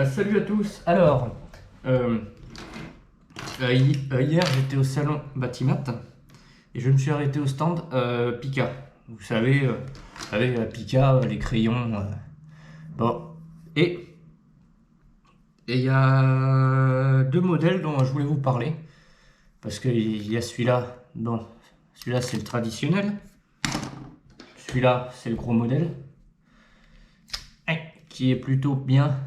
Salut à tous. Alors, hier j'étais au salon Batimat et je me suis arrêté au stand Pika. Vous savez, Pika, les crayons. Bon, et il y a deux modèles dont je voulais vous parler parce qu'il y a celui-là. Bon, celui-là c'est le traditionnel. Celui-là c'est le gros modèle qui est plutôt bien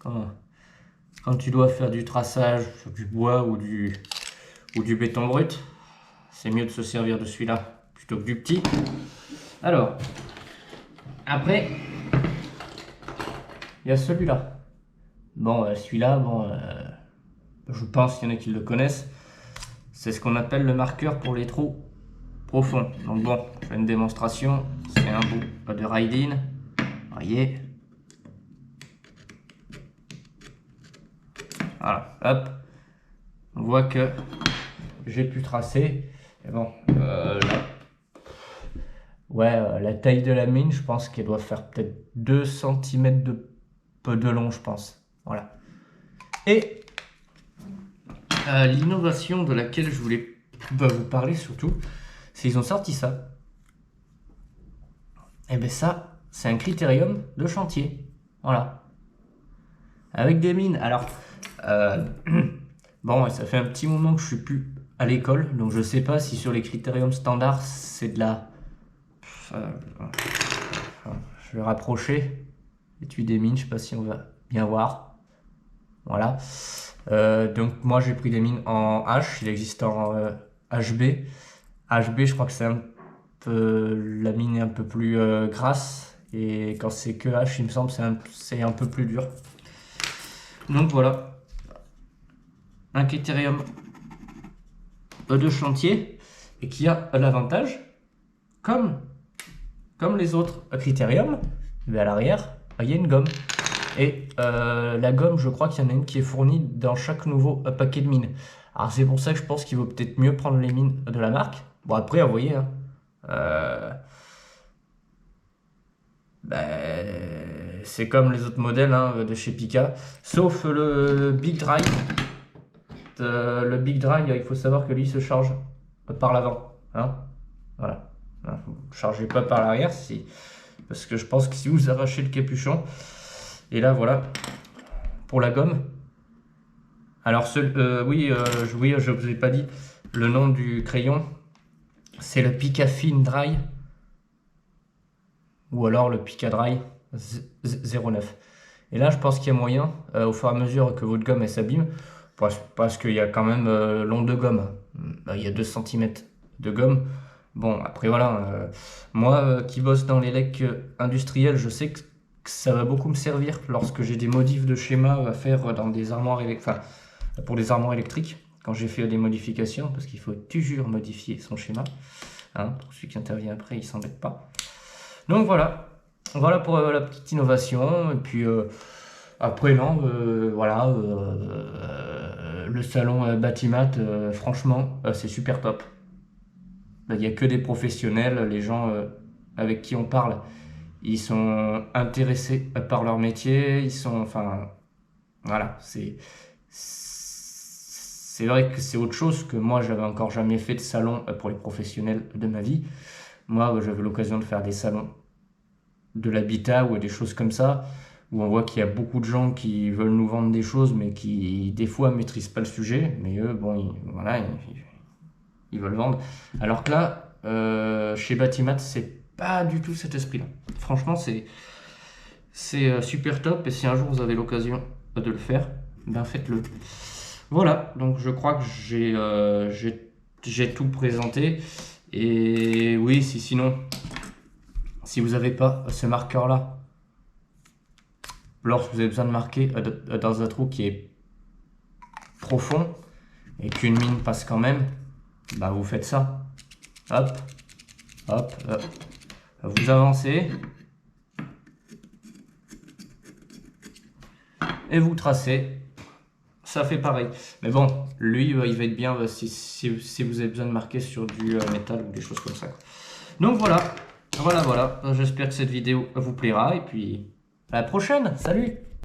quand tu dois faire du traçage sur du bois ou du béton brut. C'est mieux de se servir de celui-là plutôt que du petit. Alors, après, il y a celui-là. Bon, celui-là, je pense qu'il y en a qui le connaissent. C'est ce qu'on appelle le marqueur pour les trous profonds. Donc bon, je fais une démonstration. C'est un bout de ride-in. Voyez. Voilà, hop. On voit que j'ai pu tracer. Et bon, la taille de la mine, je pense qu'elle doit faire peut-être 2 cm de long, je pense. Voilà. Et l'innovation de laquelle je voulais vous parler surtout, c'est qu'ils ont sorti ça. Et bien ça, c'est un critérium de chantier. Voilà. Avec des mines. Alors, bon, ça fait un petit moment que je suis plus à l'école, donc je sais pas si sur les critériums standards, c'est de la... je vais rapprocher l'étui des mines, je sais pas si on va bien voir. Voilà. Donc moi j'ai pris des mines en H, il existe en HB. HB, je crois que c'est un peu... la mine est un peu plus grasse, et quand c'est que H, il me semble c'est un peu plus dur. Donc voilà. Un critérium de chantier et qui a l'avantage, comme les autres critériums, à l'arrière, il y a une gomme. Et la gomme, je crois qu'il y en a une qui est fournie dans chaque nouveau paquet de mines. Alors c'est pour ça que je pense qu'il vaut peut-être mieux prendre les mines de la marque. Bon après, vous voyez, c'est comme les autres modèles de chez Pika, sauf le Big Drive. Le Big Drive, il faut savoir que lui se charge par l'avant. Voilà. Vous ne chargez pas par l'arrière, parce que je pense que si vous arrachez le capuchon, et là voilà, pour la gomme. Alors je vous ai pas dit le nom du crayon, c'est le Pika Fin Dry, ou alors le Pika Dry 09. Et là je pense qu'il y a moyen, au fur et à mesure que votre gomme s'abîme, parce qu'il y a quand même long de gomme, il y a 2 cm de gomme. Bon, après voilà, moi qui bosse dans les lecs industriels, je sais que ça va beaucoup me servir lorsque j'ai des modifs de schéma à faire dans des armoires pour des armoires électriques, quand j'ai fait des modifications, parce qu'il faut toujours modifier son schéma, pour celui qui intervient après, il s'embête pas. Donc voilà pour la petite innovation. Et puis après le salon Batimat, franchement c'est super top. Il n'y a que des professionnels, les gens avec qui on parle, ils sont intéressés par leur métier, voilà, c'est vrai que c'est autre chose que moi, j'avais encore jamais fait de salon pour les professionnels de ma vie. Moi, j'avais l'occasion de faire des salons de l'habitat ou des choses comme ça, où on voit qu'il y a beaucoup de gens qui veulent nous vendre des choses, mais qui, des fois, maîtrisent pas le sujet, mais eux, bon, ils veulent vendre. Alors que là, chez Batimat, c'est pas du tout cet esprit-là. Franchement, c'est super top, et si un jour vous avez l'occasion de le faire, ben faites-le. Voilà, donc je crois que j'ai tout présenté. Et oui, sinon, si vous n'avez pas ce marqueur-là, lorsque vous avez besoin de marquer dans un trou qui est profond et qu'une mine passe quand même, bah vous faites ça. Hop, hop, hop. Vous avancez et vous tracez. Ça fait pareil. Mais bon, lui, il va être bien si vous avez besoin de marquer sur du métal ou des choses comme ça. Donc voilà. J'espère que cette vidéo vous plaira. Et puis, à la prochaine. Salut!